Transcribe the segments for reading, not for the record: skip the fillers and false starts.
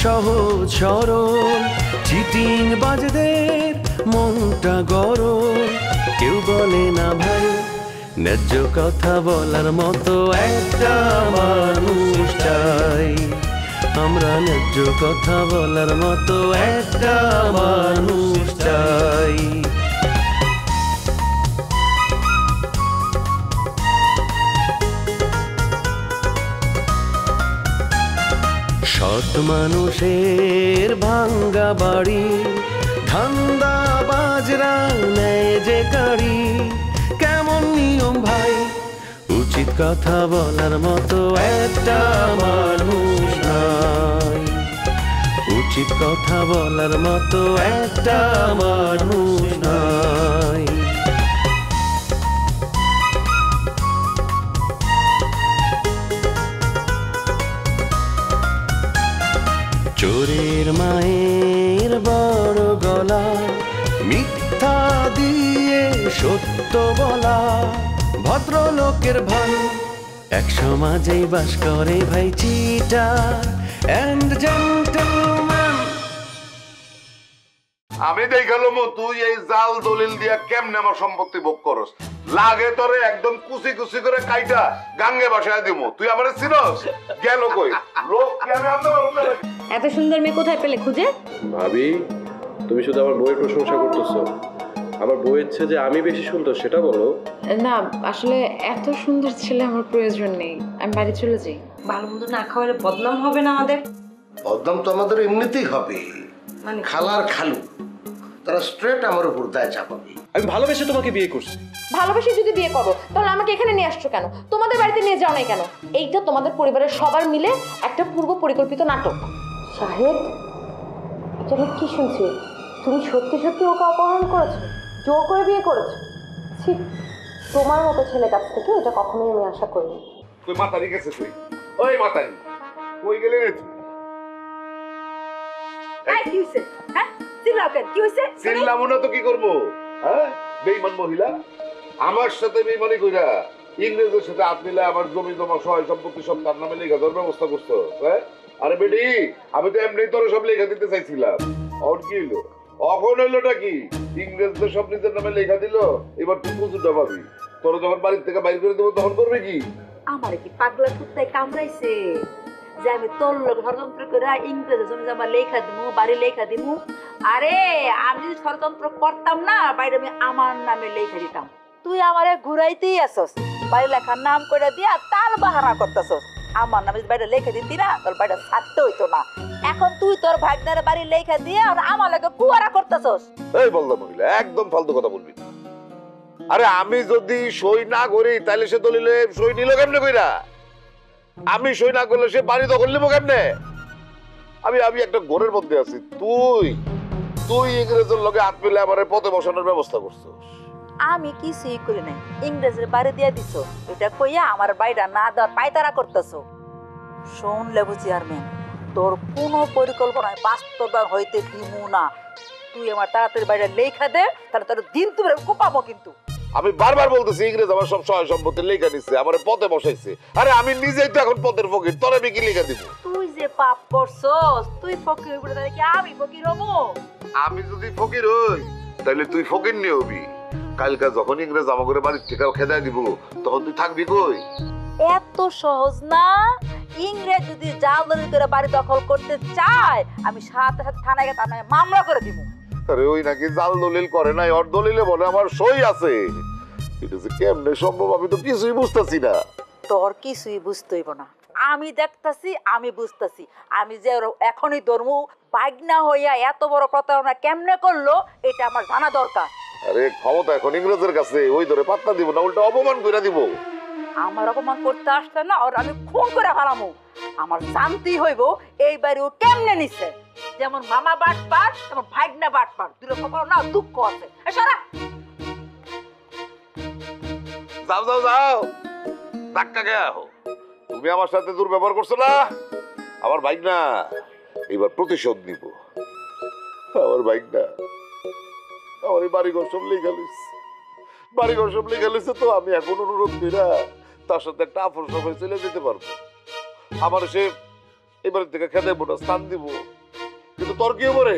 সহজ সরল চিটিং বাজদের মনটা গরম, কেউ বলে না ভাই ন্যায্য কথা বলার মতো একটা মানুষ চাই। আমরা ন্যায্য কথা বলার মতো একটা মানুষ চাই। সৎ মানুষের ভাঙ্গা বাড়ি, ধান্দা বাজরা নেয় যে গাড়ি, কেমন নিয়ম ভাই উচিত কথা বলার মতো একটা মানুষ নাই। উচিত কথা বলার মতো একটা মানুষ নাই। চোরের মায়ের বড় গলা, মিথ্যা দিয়ে সত্য বলা, ভদ্রলোকের ভাই এক সমাজে বাস করে ভাই চিটার এন্ড জেন্টলম্যান। আমি দেখালাম তুই এই জাল দলিল দিয়া কেমনে আমার সম্পত্তি ভোগ করস, লাগে তোরে একদম কুচি কুচি করে কাইটা গাঙ্গে বাসায় দিব। তুই আমারে চিনস? গেল কই লোক কেন এত সুন্দর মেয়ে কোথায় পেলে খুঁজে? ভাবি তুমি শুধু আমার বউয়ের প্রশংসা করতেছো, আমার বউয়ের চেয়ে যে আমি বেশি সুন্দর সেটা বলো। না আসলে এত সুন্দর ছেলে আমার প্রয়োজন নেই, আমি বাড়ি চলে যাই। ভালো মন্দ না খাওয়ালে বদনাম হবে না আমাদের? বদনাম তো আমাদের এমনিতেই হবে, মানে খালার খালু তারা স্ট্রেট আমার উপর দায় চাপাবে। আমি ভালোবেসে তোমাকে বিয়ে করছি। ভালোবেসে যদি বিয়ে করো তাহলে আমাকে এখানে নিয়ে আসছো কেন? তোমাদের বাড়িতে নিয়ে যাও নাই কেন? এইটা তোমাদের পরিবারের সবার মিলে একটা পূর্ব পরিকল্পিত নাটক। শাহেদ, এটা কি শুনছি? তুমি সত্যি সত্যি ওকে অপহরণ করেছো, জোর করে বিয়ে করেছো? ঠিক তোমার মতো ছেলে কাছ থেকে এটা কখনোই আমি আশা করিনি। তুই মাতারি গেছে তুই, ওই মাতারি কই গেলে রে তুই? কি হইছে? হ্যাঁ চিল্লাও কেন? কি হইছে? চিল্লামু না তো কি করবো? হ্যাঁ বেঈমান মহিলা আমার সাথে বেঈমানি কইরা ইংরেজের সাথে হাত মিলে আমার জমি জমা সহায় সম্পত্তি সব তার নামে লেখা দেওয়ার ব্যবস্থা করছো। হ্যাঁ আরে বেটি, আমি তো এমনি তোর সব লেখা দিতে চাইছিলাম। আর কি হইলো? অখন হইলোটা কি? ইংরেজদের সব নিজের নামে লেখা দিল, এবার তুই পুজোটা পাবি। তোর যখন বাড়ির থেকে বাইর করে দেবো তখন করবে কি? আমারে কি পাগলা কুত্তায় কামড়াইছে যে আমি তোর লোক ষড়যন্ত্র করে ইংরেজের জমি জমা লেখা দিমু, বাড়ি লেখা দিমু? আরে আমি যদি ষড়যন্ত্র করতাম না, বাইরে আমি আমার নামে লেখা দিতাম। তুই আমারে ঘুরাইতেই আসস, বাড়ি লেখার নাম করে দিয়া তাল বাহানা করতেছস। আমার নামে বাইরে লেখা দিতি না, তোর বাড়িটা ছাড়তে হইতো না। এখন তুই তোর ভাগনারে বাড়ি লেখা দিয়ে আর আমার লাগে কুয়ারা করতেছস। এই বললাম মহিলা, একদম ফালতু কথা বলবি না। আরে আমি যদি সই না করি তাহলে সে দলিলে সই নিল কেমনে কইরা? আমি সই না করলে সে বাড়ি দখল নিব কেমনে? আমি একটা ঘরের মধ্যে আছি, তুই ইংরেজের লগে হাত মিলে আমার পথে বসানোর ব্যবস্থা করছো। আমি কিছুই করি নাই, ইংরেজের বাড়ি দিয়ে দিছ এটা কইয়া আমার বাইরা না দেওয়ার পায়তারা করতেছো। শুনলে বুঝি আর মেন, তোর কোনো পরিকল্পনায় বাস্তবায়ন হইতে দিমু না। তুই আমার তাড়াতাড়ি বাইরে লেখা দে, তাহলে তোর দিন তুমি কোপাবো। কিন্তু আমি বারবার বলতেছি ইংরেজ আমার সব সহায় সম্পত্তি লেখা নিচ্ছে, আমার পথে বসাইছে। আরে আমি নিজেই তো এখন পথের ফকির, তোর আমি কি লেখা দিব? তুই যে পাপ করছস, তুই ফকির হইবি না কি আমি ফকির হবো? আমি যদি ফকির হই তাহলে তুই ফকির নিয়ে হবি। কালকা যখন ইংরেজ আমাকে বাড়ির থেকে খেদাই দিব তখন তুই থাকবি কই? এত সহজ না। ইংরেজ যদি জাল দলিল করে বাড়ি দখল করতে চায়, আমি সাথে সাথে থানায় গিয়ে তার নামে মামলা করে দিব। আরে ওই নাকি জাল দলিল করে নাই, ওর দলিলে বলে আমার সই আছে। এটা যে কেমনে সম্ভব আমি তো কিছুই বুঝতেছি না। তোর কিছুই বুঝতে হইব না, আমি দেখতাছি, আমি বুঝতাছি। আমি যে এখনই ধর্ম বাইগনা হইয়া এত বড় প্রতারণা কেমনে করলো এটা আমার জানা দরকার। আরে ক্ষমতা এখন ইংরেজের কাছে, ওই ধরে পাত্তা দিব না, উল্টা অপমান করে দিব। আমার অপমান করতে আসলে না, আর আমি খুন করে ফেলামু। আমার জানতেই হইব এই বাড়ি ও কেমনে নিছে। যেমন মামা বাটপার তেমন ভাগনা বাটপার, দুটো কপাল না দুঃখ আছে। সারা যাও যাও যাও, ধাক্কা খেয়ে আহো। তুমি আমার সাথে দুর্ব্যবহার করছো না, আমার বাইক না, এবার প্রতিশোধ নিব। আমার বাইক না, আমার এই বাড়িঘর সব লেখা লইছে, বাড়িঘর সব লেখা লইছে। তো আমি এখন অনুরোধ কইরা তার সাথে একটা আফর সবাই চলে যেতে পারবো। আমার সে এবার থেকে খেতে স্থান দিব। কিন্তু তোর কি হবো রে?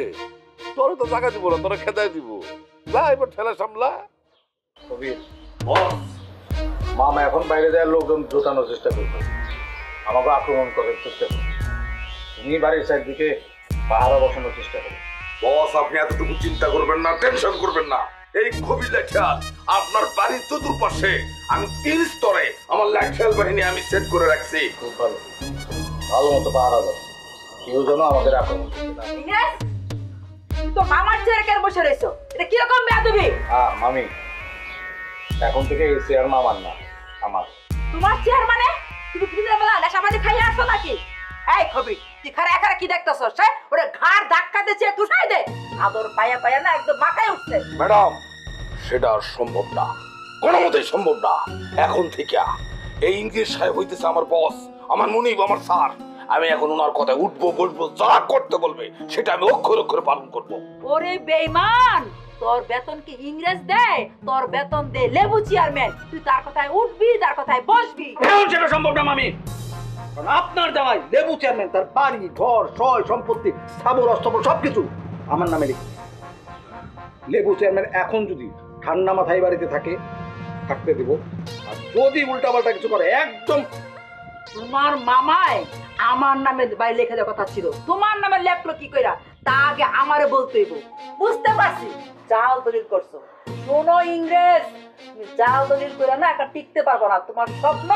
তোর তো জায়গা দিব না, তোরা খেদাই দিব। যা এবার ঠেলা সামলা। কবির মামা এখন বাইরে যায়, লোকজন জোটানোর চেষ্টা করবে, আমাকে আক্রমণ করার চেষ্টা করবে। তুমি বাড়ির চারদিকে পাহারা বসানোর চেষ্টা করবে। বস, আপনি এতটুকু চিন্তা করবেন না, টেনশন করবেন না। এই খুবই লেখাল আপনার বাড়ির চতুর্পাশে আমি 3 স্তরে আমার লেখাল বাহিনী আমি সেট করে রাখছি। খুব ভালো, ভালো মতো পাহারা দাও, কেউ যেন আমাদের আক্রমণ করতে না পারে। ইংরেজ, তুমি তো মামার চেয়ারে কেন বসে রয়েছো? এটা কিরকম বেয়াদবি? হ্যাঁ মামি, এখন থেকে এই চেয়ার মামার না, আমার। তোমার চেয়ার মানে? তুমি দিনের বেলা নেশাবাজি খাইয়ে আসো নাকি? এই খবি, তুই খারা একা কি দেখতেছস? ওরে ঘাড় ধাক্কা দিচ্ছে, তুষাই দে। আদর পায়া পায়া না একদম মাথায় উঠছে। ম্যাডাম, সেটা আর সম্ভব না, কোনো মতেই সম্ভব না। এখন থেকে এই ইংরেজ সাহেব হইতেছে আমার বস, আমার মুনিব, আমার স্যার। আমি এখন ওনার কথায় উঠবো, বসবো, যা করতে বলবে সেটা আমি অক্ষর অক্ষরে পালন করবো। ওরে বেঈমান, তোর বেতন কি ইংরেজ দেয়? তোর বেতন দে লেবু চেয়ারম্যান। তুই তার কথায় উঠবি, তার কথায় বসবি। এখন সেটা সম্ভব না মামি, কারণ আপনার জামাই লেবু চেয়ারম্যান তার বাড়ি ঘর সয় সম্পত্তি স্থাবর অস্থাবর সবকিছু আমার নামে লিখে। লেবু চেয়ারম্যান এখন যদি ঠান্ডা মাথায় বাড়িতে থাকে থাকতে দেব, আর যদি উল্টাপাল্টা কিছু করে একদম। তোমার মামাই আমার নামে বাড়ি লেখা দেওয়ার কথা ছিল, তোমার নামে লেখলো কি কইরা তা আগে আমারে বলতে হইব। বুঝতে পারছি জাল দলিল করছো। শোনো ইংরেজ, তুমি জাল দলিল করে না একটা টিকতে পারবো না। তোমার স্বপ্ন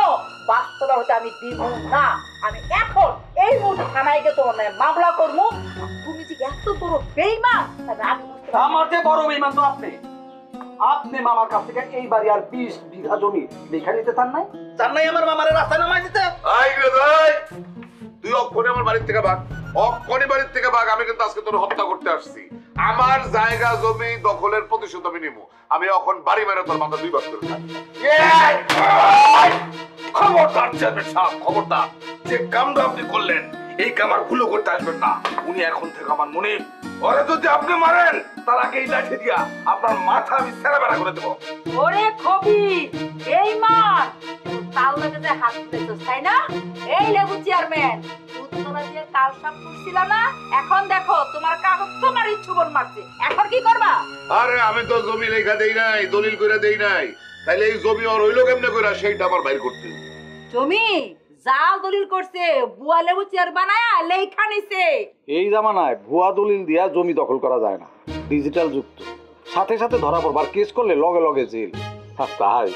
বাস্তবে হতে আমি দিব না। আমি এখন এই মুহূর্তে থানায় গিয়ে তোমার নামে মামলা করবো। তুমি যে এত বড় বেঈমান তবে আমি বুঝতে পারছি। আমার চেয়ে বড় বেঈমান তো আপনি। আপনি মামার কাছ থেকে এই বাড়ি আর 20 বিঘা জমি লেখা নিতে চান নাই? চান নাই আমার মামারে রাস্তায় নামাই দিতে? তুই অক্ষণে আমার বাড়ির থেকে ভাগ, অক্ষণে বাড়ির থেকে ভাগ। আমি কিন্তু আজকে তোর হত্যা করতে আসছি। আমার জায়গা জমি দখলের প্রতিশোধ আমি নিব। আমি এখন বাড়ি মেরে তোর মাথা 2 ভাগ করে দেব। খবরদার চেয়ারম্যান সাহেব, খবরদার। যে কামটা আপনি করলেন এই কাম আর ভুলও করতে আসবেন না। উনি এখন থেকে আমার মনে, ওরে যদি আপনি মারেন তার আগে এই লাঠি দিয়া আপনার মাথা আমি ছেড়া করে দেবো। ওরে খবি বেঈমান, তাল লাগাতে হাত দিতেছ তাই না? এই লেবু চেয়ারম্যান, উত্তরা দিয়ে কাল সাপ করছিল না? এখন দেখো তোমার কাগজ তোমার ইচ্ছুবন মারছে। এখন কি করবা? আরে আমি তো জমি লেখা দেই নাই, দলিল করে দেই নাই। তাইলে এই জমি আর হইলো কেমনে কইরা সেইটা আমার বাইর করতে। জমি জাল দলিল করছে, বুয়া লেবু চেয়ার বানায়া লেখা নিছে। এই জামানায় ভুয়া দলিল দিয়া জমি দখল করা যায় না, ডিজিটাল যুক্ত। সাথে সাথে ধরা পড়বার, কেস করলে লগে লগে জেল। তাই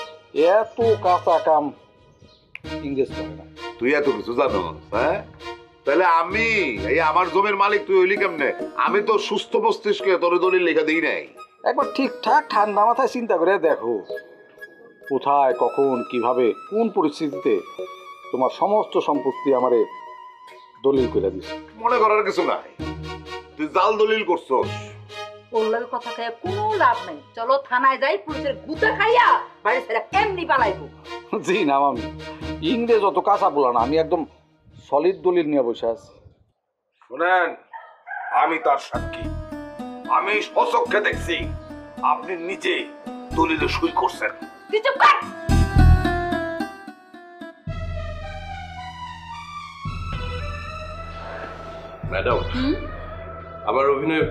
এত কাঁচা কাম ইংরেজ করে না। তুই এত কিছু জানো? হ্যাঁ, তাহলে আমি এই আমার জমির মালিক তুই হইলি কেমনে? আমি তো সুস্থ মস্তিষ্কে তোর দলিল লেখা দেই নাই। একবার ঠিকঠাক ঠান্ডা মাথায় চিন্তা করে দেখো, কোথায় কখন কিভাবে কোন পরিস্থিতিতে তোমার সমস্ত সম্পত্তি আমারে দলিল করে দিছে। মনে করার কিছু নাই, তুই জাল দলিল করছস। ওর লগে কথা কয়ে কোনো লাভ নাই। চলো থানায় যাই, পুলিশের গুতা খাইয়া বাড়ি ছেড়ে এমনি পালাইবো। জি না মামি, ইংরেজ অত কাঁচা বলা না, আমি একদম সলিড দলিল নিয়ে বসে আছি। শুনেন, আমি তার সাক্ষী। আমি স্বচক্ষে দেখছি আপনি নিজে দলিলে সই করছেন। তুই চুপ কর। ম্যাডাম, আমার অভিনয়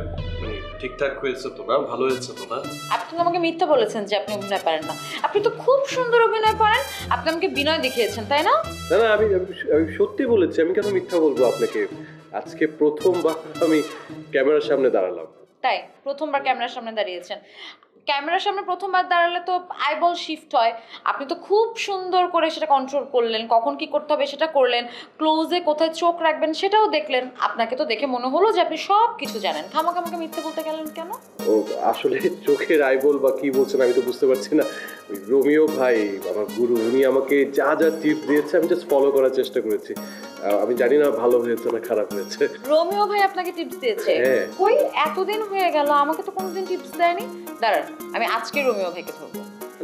ঠিকঠাক হয়েছে তো না? ভালো হয়েছে তো না? আপনি তো আমাকে মিথ্যা বলেছেন যে আপনি অভিনয় পারেন না। আপনি তো খুব সুন্দর অভিনয় করেন। আপনি আমাকে বিনয় দেখিয়েছেন, তাই না? না না, আমি সত্যি বলেছি। আমি কেন মিথ্যা বলবো আপনাকে? আজকে প্রথমবার আমি ক্যামেরার সামনে দাঁড়ালাম। তাই প্রথমবার ক্যামেরার সামনে দাঁড়িয়েছেন। ক্যামেরার সামনে প্রথমবার দাঁড়ালে তো আইবল শিফট হয়। আপনি তো খুব সুন্দর করে সেটা কন্ট্রোল করলেন, কখন কি করতে হবে সেটা করলেন, ক্লোজে কোথায় চোখ রাখবেন সেটাও দেখলেন। আপনাকে তো দেখে মনে হলো যে আপনি সব কিছু জানেন। খামাখা আমাকে মিথ্যে বলতে গেলেন কেন? ও আসলে চোখের আইবল বা কি বলছেন আমি তো বুঝতে পারছি না। রোমিও ভাই আমার গুরু, উনি আমাকে যা যা টিপস দিয়েছে আমি জাস্ট ফলো করার চেষ্টা করেছি। আমি জানি না ভালো হয়েছে না খারাপ হয়েছে। রোমিও ভাই আপনাকে টিপস দিয়েছে? হ্যাঁ। কই এতদিন হয়ে গেল, আমাকে তো কোনোদিন টিপস দেয়নি। দাঁড়ান, আমি আজকে রোমিও ভাইকে ধরবো।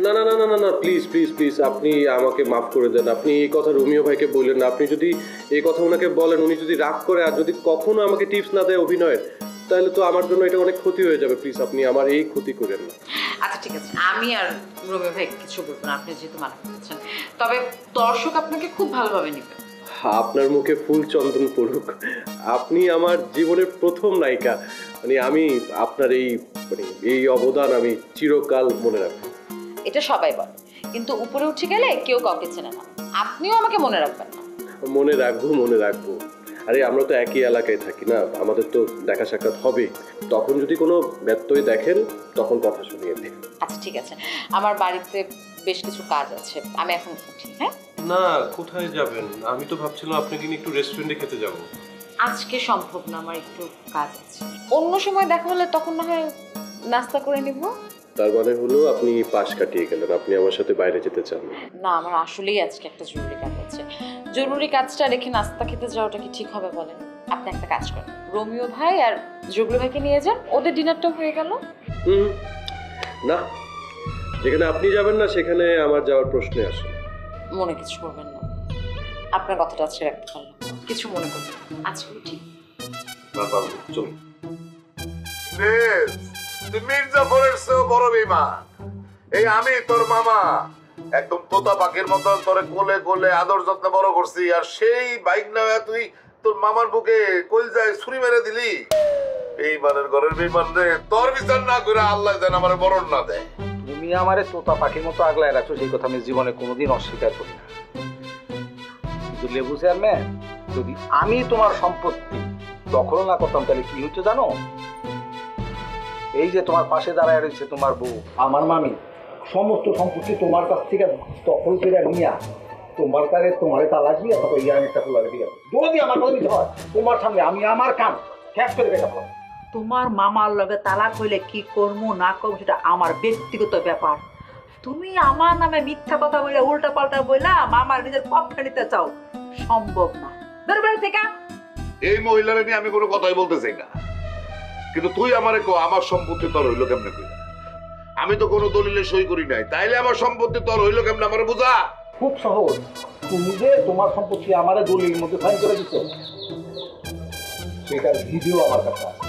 না না না না না না, প্লিজ প্লিজ প্লিজ, আপনি আমাকে মাফ করে দেন। আপনি এই কথা রোমিও ভাইকে বললেন না। আপনি যদি এই কথা ওনাকে বলেন, উনি যদি রাগ করে আর যদি কখনো আমাকে টিপস না দেয় অভিনয়ের, তাহলে তো আমার জন্য এটা অনেক ক্ষতি হয়ে যাবে। প্লিজ আপনি আমার এই ক্ষতি করেন না। আচ্ছা ঠিক আছে, আমি আর রোমিও ভাই কিছু বলবো না, আপনি যেহেতু মানা করেছেন। তবে দর্শক আপনাকে খুব ভালোভাবে নেবে। আপনার মুখে ফুল চন্দন পড়ুক। আপনি আমার জীবনের প্রথম নায়িকা। মানে আমি আপনার এই অবদান আমি চিরকাল মনে রাখবো। এটা সবাই বলে, কিন্তু উপরে উঠে গেলে কেউ কাউকে চেনে না। আপনিও আমাকে মনে রাখবেন না। মনে রাখবো, মনে রাখবো। আরে আমরা তো একই এলাকায় থাকি না, আমাদের তো দেখা সাক্ষাৎ হবে। তখন যদি কোনো ব্যত্যয় দেখেন তখন কথা শুনিয়ে দিন। আচ্ছা ঠিক আছে, আমার বাড়িতে বেশ কিছু কাজ আছে, আমি এখন উঠি। হ্যাঁ না, কোথায় যাবেন? আমি তো ভাবছিলাম আপনাকে নিয়ে একটু রেস্টুরেন্টে খেতে যাব। আজকে সম্ভব না, আমার একটু কাজ আছে। অন্য সময় দেখা হলে তখন না হয় নাস্তা করে নিব। তার মানে হলো আপনি পাশ কাটিয়ে গেলেন, আপনি আমার সাথে বাইরে যেতে চান না, আমার আসলেই আজকে একটা জরুরি কাজ আছে। জরুরি কাজটা রেখে নাস্তা খেতে যাওয়াটা কি ঠিক হবে বলেন? আপনি একটা কাজ করেন, রোমিও ভাই আর জগলু ভাইকে নিয়ে যান, ওদের ডিনারটাও হয়ে গেল। না, যেখানে আপনি যাবেন না সেখানে আমার যাওয়ার প্রশ্নে আসে। মনে কিছু করবেন না, আপনার কথাটা আজকে রাখতে পারলাম, কিছু মনে করবেন না। আজকে ঠিক চলুন। তুই মির্জাফরের চেয়েও বড় বেঈমান। এই আমি তোর মামা একদম তোতা পাখির মতন তোরে কোলে কোলে আদর যত্ন বড় করছি, আর সেই বাইক না তুই তোর মামার বুকে কলজায় ছুরি মেরে দিলি। বেঈমানের ঘরের বেঈমান রে, তোর বিচার না করে আল্লাহ যেন আমার বরণ না দেয়। তুমি আমারে তোতা পাখির মতো আগলায় রাখছো, সেই কথা আমি জীবনে কোনোদিন অস্বীকার করি না। কিন্তু লেবু চেয়ারম্যান, যদি আমি তোমার সম্পত্তি দখল না করতাম তাহলে কি হচ্ছে জানো? এই যে তোমার পাশে দাঁড়ায় রয়েছে তোমার বউ, আমার মামি, সমস্ত সম্পত্তি তোমার কাছ থেকে দখল করে নিয়ে তোমারে তালাক দিয়ে তারপর ইয়ার একটা খোলা দিয়ে যদি আমার কথা নিতে হয় তোমার সামনে আমি আমার কাম খ্যাপ করে বেটা পাবো। তোমার মামার লগে তালাক হইলে কি করবো না করবো সেটা আমার ব্যক্তিগত ব্যাপার। তুমি আমার নামে মিথ্যা কথা বলে উল্টা পাল্টা বইলা মামার নিজের পক্ষ নিতে চাও, সম্ভব না। দরবারে থেকে এই মহিলারে নিয়ে আমি কোনো কথাই বলতে চাই না, কিন্তু তুই আমারে কো আমার সম্পত্তি তোর হইলো কেমনে কইলা? আমি তো কোনো দলিলে সই করি নাই, তাইলে আমার সম্পত্তি তোর হইলো কেমনে আমারে বুঝা। খুব সহজ, তুমি যে তোমার সম্পত্তি আমারে দলিলের মধ্যে সাইন করে দিচ্ছ সেটার ভিডিও আমার কাছে আছে,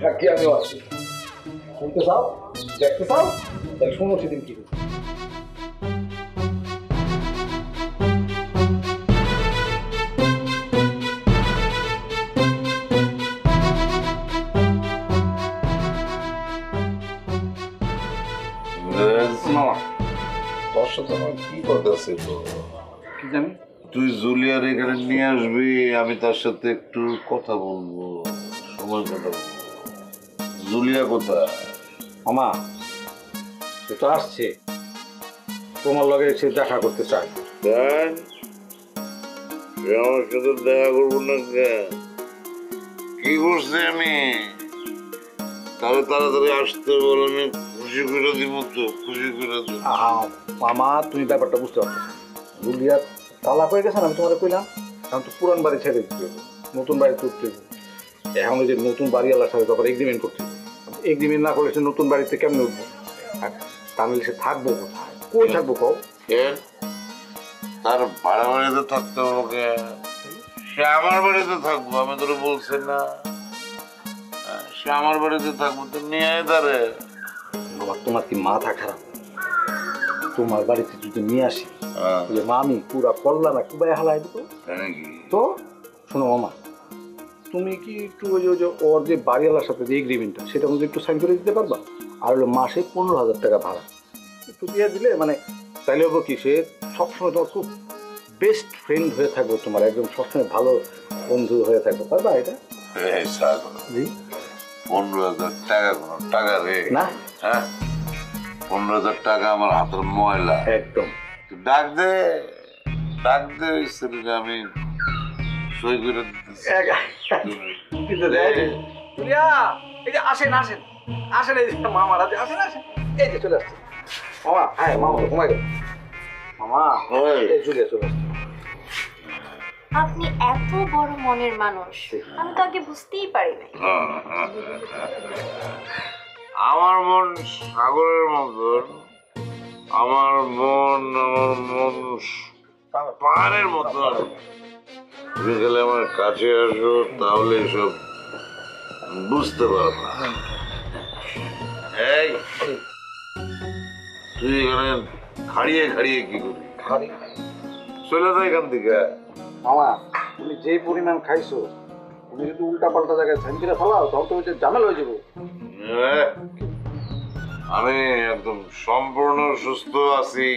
সাক্ষী আমিও আছি। শুনতে চাও, দেখতে চাও, তাহলে শোনো সেদিন কি হচ্ছে। তোর সাথে আমার কি কথা ছিল? কি জানি তুই জুলিয়ার এখানে নিয়ে আসবি, আমি তার সাথে একটু কথা বলবো, সময় কাটাবো। জুলিয়া কোথায়? মামা সে তো আসছে, তোমার লগে সে দেখা করতে চায়। দেন আমার সাথে দেখা করবো না কেন? কি করছি আমি? তাহলে তাড়াতাড়ি আসতে বল, আমি খুশি করে দিব, তো খুশি করে দিব। মামা তুমি ব্যাপারটা বুঝতে পারছো, জুলিয়ার তালাক হয়ে গেছে না, আমি তোমার কইলাম। এখন তো পুরান বাড়ি ছেড়ে দিতে হবে, নতুন বাড়িতে উঠতে হবে। এখন যে নতুন বাড়িওয়ালার সাথে তারপর এগ্রিমেন্ট করতে হবে, এগ্রিমেন্ট না করলে সে নতুন বাড়িতে কেমন উঠবো? আর তাহলে সে থাকবো কোথায়, কই থাকবো কও? তার ভাড়া বাড়িতে থাকতে হবে, সে আমার বাড়িতে থাকবো, আমি তোরে বলছি না সে আমার বাড়িতে থাকবো, তো নিয়ে আয় তারে। বাবা তোমার কি মাথা খারাপ? তোমার বাড়িতে যদি নিয়ে আসি মামি পুরা করলা না কুবাই হালাই দিত তো। শোনো মামা, তুমি কি একটু ওই যে ওর যে বাড়িওয়ালার সাথে যে এগ্রিমেন্টটা সেটা মধ্যে একটু সাইন করে দিতে পারবা? আর হলো মাসে 15,000 টাকা ভাড়া একটু দিয়ে দিলে, মানে তাইলে হবো কি, সে সবসময় তোমার খুব বেস্ট ফ্রেন্ড হয়ে থাকবো, তোমার একদম সবসময় ভালো বন্ধু হয়ে থাকবো, পারবা এটা? জি 15,000 টাকা কোনো টাকা রে? না, হ্যাঁ 15,000 টাকা আমার হাতের ময়লা। একদম ডাক দে স্ত্রীকে, আমি সই করে এই যে আসেন আসেন আসেন, এই যে মামারা আসেন আসেন, এই যে চলে আসছে মামা। হ্যাঁ মামা তো ঘুমাই গেল। মামা এই জুলিয়া চলে আসছে। আপনি এত বড় মনের মানুষ, আমি তো আগে বুঝতেই পারি নাই। আমার মন সাগরের মতন, আমার মন পাহাড়ের মতন। বিকেলে আমার কাছে আসো, তাহলে এসব বুঝতে পারবা। এই তুই এখানে খাড়িয়ে খাড়িয়ে কি করবি? চলে যায় এখান থেকে। মামা তুমি যে পরিমাণ খাইছো, তুমি যদি উল্টা পাল্টা জায়গায় সাইন করে ফেলাও তখন তো ওই যে ঝামেলা হয়ে যাবো। আমি একদম সম্পূর্ণ সুস্থ আছি,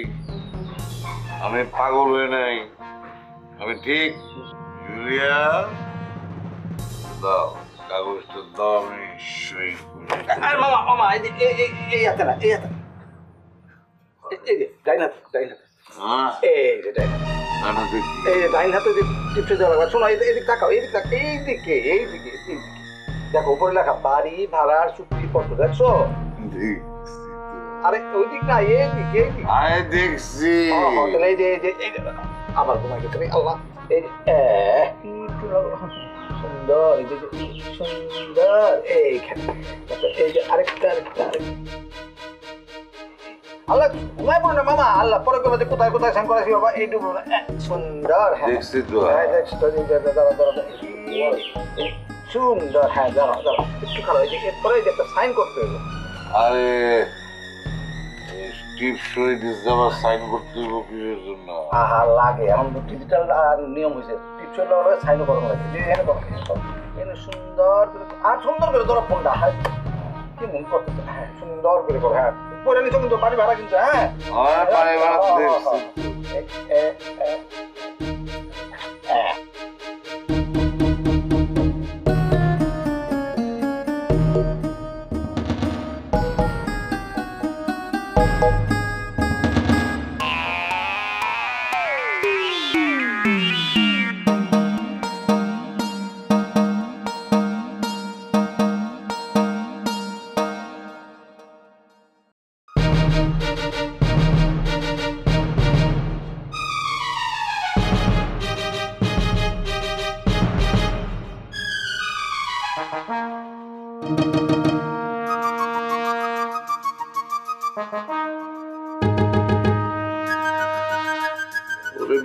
আমি পাগল হয়ে নাই, আমি ঠিক। জুলিয়া দাও কাগজটা দাও, আমি সই করি। আরে মামা মামা এই হাতে না, এই হাতে এই যে ডাইন হাত, ডাইন হাত, এই যে ডাইন হাত, এই যে ডাইন হাতে যে টিপসে দেওয়া লাগবে। শোনো এদিক তাকাও, এদিক তাকাও, এইদিকে এইদিকে এইদিকে দেখো, উপরে লেখা বাড়ি ভাড়ার চুক্তিপত্র, দেখছো? আরে ওইদিক না, এইদিকে এইদিকে। আয় দেখছি। তাহলে এই যে এই যে আবার ঘুমাই গেছে আল্লাহ। এই যে সুন্দর, এই যে সুন্দর, এইখানে এই যে আরেকটা আরেকটা আরেকটা। আল্লাহ ঘুমাই পড়ো না মামা, আল্লাহ পরে করবে যে কোথায় কোথায় সাইন করাছি বাবা। এই ডুবো সুন্দর। হ্যাঁ দেখছি তো। হ্যাঁ দেখছি তো। দাঁড়া দাঁড়া, সুন্দর। হ্যাঁ দাঁড়া দাঁড়া, একটু খারাপ। এই যে এরপরে যে একটা সাইন করতে হবে। আরে টিপ সই দিস আবার সাইন করতে হইব কিসের জন্য? আহা লাগে, এখন তো ডিজিটাল নিয়ম হয়েছে, টিপ সই লওয়ার সাইনও করানো লাগে। যে এখানে করো, এখানে সুন্দর করে, আর সুন্দর করে ধরো ফোনটা। হ্যাঁ কেমন করতে, হ্যাঁ সুন্দর করে করো। হ্যাঁ পরে নিচে কিন্তু বাড়ি ভাড়া কিন্তু। হ্যাঁ বাড়ি ভাড়া দেখছি।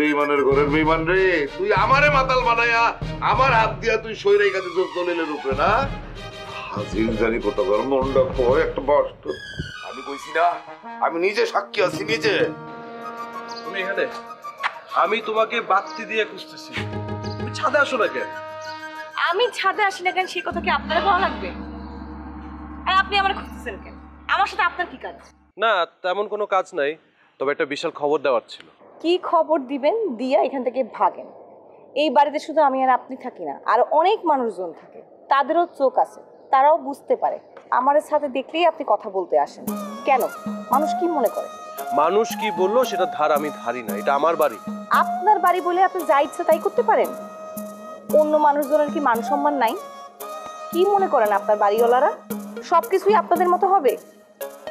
বেইমানের ঘরের বেইমান রে, তুই আমারে মাতাল বানায়া আমার হাত দিয়া তুই সইরাই কাছে তোর দলিলের উপরে না হাজির জানি কত ঘর মনটা কয় একটা বস্ত। আমি কইছি না, আমি নিজে সাক্ষী আছি নিজে। তুমি এখানে, আমি তোমাকে বাতি দিয়ে খুঁজতেছি, তুমি ছাদে আসো না কেন? আমি ছাদে আসি না কেন সে কথা কি আপনার ভালো লাগবে? আর আপনি আমার খুঁজতেছেন কেন? আমার সাথে আপনার কি কাজ? না তেমন কোনো কাজ নাই, তবে একটা বিশাল খবর দেওয়ার ছিল। কি খবর দিবেন? দিয়া এখান থেকে ভাগেন। এই বাড়িতে শুধু আমি আর আপনি থাকি না, আর অনেক মানুষজন থাকে, তাদেরও চোখ আছে, তারাও বুঝতে পারে। আমার সাথে দেখলেই আপনি কথা বলতে আসেন কেন? মানুষ কি মনে করে? মানুষ কি বললো সেটা ধার আমি ধারি না, এটা আমার বাড়ি। আপনার বাড়ি বলে আপনি যা ইচ্ছা তাই করতে পারেন? অন্য মানুষজনের কি মান সম্মান নাই? কি মনে করেন আপনার বাড়িওয়ালারা সবকিছুই আপনাদের মতো হবে?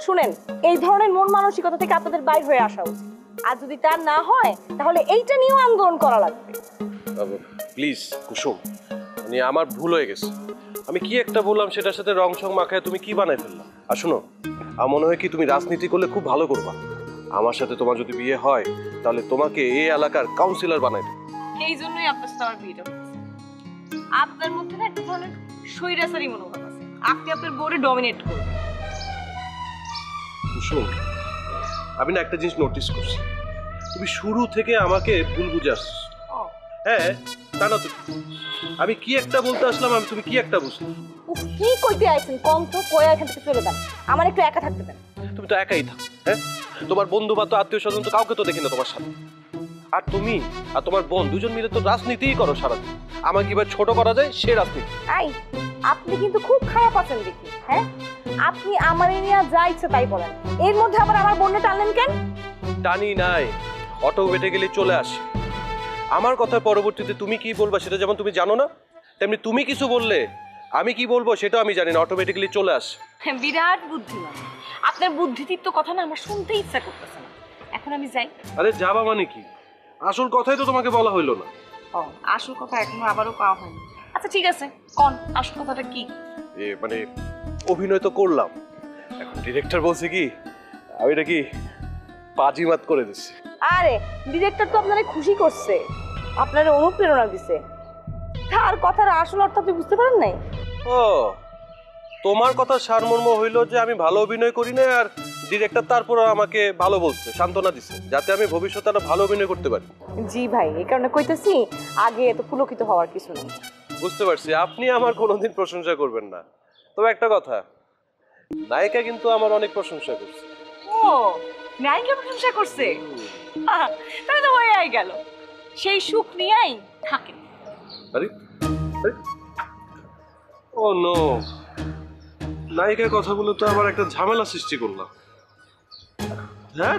শুনেন, এই ধরনের মন মানসিকতা থেকে আপনাদের বাইরে হয়ে আসা উচিত। আর যদি তা না হয় তাহলে এইটা নিয়েও আন্দোলন করা লাগবে। প্লিজ কুসুম, মানে আমার ভুল হয়ে গেছে। আমি কি একটা বললাম সেটার সাথে রং সং মাখায় তুমি কি বানাই ফেললাম। আর শোনো, আমার মনে হয় কি তুমি রাজনীতি করলে খুব ভালো করবা। আমার সাথে তোমার যদি বিয়ে হয় তাহলে তোমাকে এই এলাকার কাউন্সিলর বানাই দেব। এই জন্যই আপনার সাথে আমার বিয়েটা হচ্ছে। আপনার মধ্যে না একটা ধরনের স্বৈরাচারী মনোভাব আছে, আপনি আপনার বোর্ডে ডমিনেট করবেন। কুসুম, আমি না একটা জিনিস নোটিস করছি, তুমি শুরু থেকে আমাকে ভুল বুঝে আসছো। হ্যাঁ তা না তো, আমি কি একটা বলতে আসলাম, আমি তুমি কি একটা বুঝলে। কি কইতে আইছেন? কণ্ঠ কয়ে এখান থেকে চলে যান, আমার একটু একা থাকতে দেন। তুমি তো একাই থাক, হ্যাঁ তোমার বন্ধু বান্ধব আত্মীয় স্বজন তো কাউকে তো দেখি না তোমার সাথে। আর তুমি আর তোমার বোন দুজন মিলে তো রাজনীতিই করো সারাদিন। আমাকে কিভাবে ছোট করা যায় সে রাজনীতি। আই, আপনি কিন্তু খুব খারাপ আছেন দেখি। হ্যাঁ, আপনি আমার নিয়ে যা ইচ্ছে তাই বলেন, এর মধ্যে আবার আমার বোনটা টানলেন কেন? টানি নাই, অটো বেটে গেলে চলে আসে। আমার কথার পরবর্তীতে তুমি কি বলবা সেটা যেমন তুমি জানো না, তেমনি তুমি কিছু বললে আমি কি বলবো সেটাও আমি জানি না, অটোমেটিক্যালি চলে আসে। বিরাট বুদ্ধিমান। আপনার বুদ্ধিদীপ্ত কথা না আমার শুনতে ইচ্ছা করতেছে না। এখন আমি যাই। আরে যাবা মানে কি? আসল কথাই তো তোমাকে বলা হইলো না। ও, আসল কথা এখনো আবারও পাওয়া হয়নি। আচ্ছা ঠিক আছে, কোন আসল কথাটা কি? মানে অভিনয় তো করলাম, এখন ডিরেক্টর বলছে কি আমি নাকি বাজিমাত করে দিচ্ছি। আরে ডিরেক্টর তো আপনারে খুশি করছে, আপনারে অনুপ্রেরণা দিছে। তার কথার আসল অর্থ আপনি বুঝতে পারেন নাই? ও, তোমার কথা সারমর্ম হইলো যে আমি ভালো অভিনয় করি না আর ডিরেক্টর তারপরও আমাকে ভালো বলছে, সান্ত্বনা দিচ্ছে, যাতে আমি ভবিষ্যতে আরো ভালো অভিনয় করতে পারি। জি ভাই, এই কারণে কইতেছি আগে এত পুলকিত হওয়ার কিছু নেই। বুঝতে পারছি আপনি আমার কোনোদিন প্রশংসা করবেন না, তবে একটা কথা, নায়িকা কিন্তু আমার অনেক প্রশংসা করছে। ও নায়িকা প্রশংসা করছে, তাহলে তো হয়ে গেল, সেই সুখ নিয়েই থাকেন। আরে ও নো, নায়িকার কথা বলে তো আবার একটা ঝামেলা সৃষ্টি করলাম। হ্যাঁ